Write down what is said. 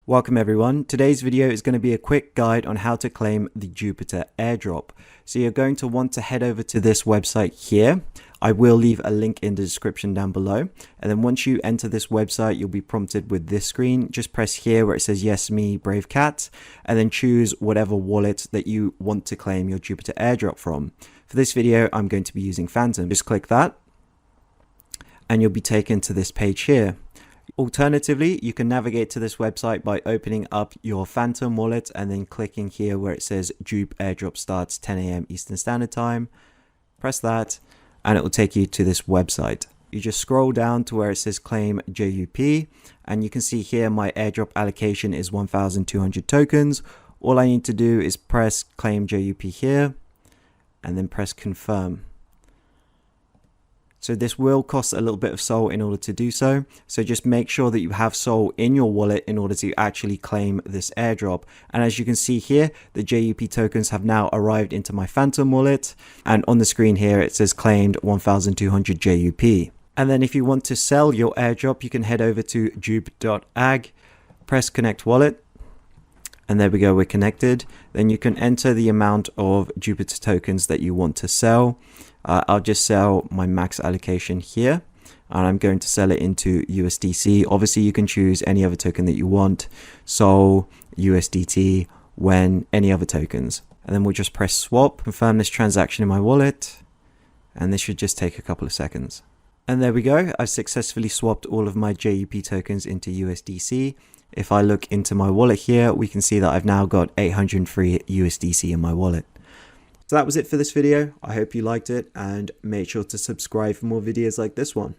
Welcome everyone. Today's video is going to be a quick guide on how to claim the Jupiter airdrop. So you're going to want to head over to this website here. I will leave a link in the description down below. And then once you enter this website, you'll be prompted with this screen. Just press here where it says yes me brave cat, and then choose whatever wallet that you want to claim your Jupiter airdrop from. For this video, I'm going to be using Phantom. Just click that and you'll be taken to this page here. Alternatively, you can navigate to this website by opening up your Phantom wallet and then clicking here where it says Jupe airdrop starts 10 a.m. Eastern Standard Time. Press that and it will take you to this website. You just scroll down to where it says claim JUP and you can see here my airdrop allocation is 1,200 tokens. All I need to do is press claim JUP here and then press confirm. So this will cost a little bit of SOL in order to do so. So just make sure that you have SOL in your wallet in order to actually claim this airdrop. And as you can see here, the JUP tokens have now arrived into my Phantom wallet. And on the screen here, it says claimed 1,200 JUP. And then if you want to sell your airdrop, you can head over to jupe.ag, press connect wallet. And there we go, we're connected. Then you can enter the amount of Jupiter tokens that you want to sell. I'll just sell my max allocation here and I'm going to sell it into USDC. Obviously you can choose any other token that you want, SOL, USDT, when any other tokens. And then we'll just press swap, confirm this transaction in my wallet, and this should just take a couple of seconds. And there we go, I've successfully swapped all of my JUP tokens into USDC. If I look into my wallet here, we can see that I've now got 803 USDC in my wallet. So that was it for this video. I hope you liked it and make sure to subscribe for more videos like this one.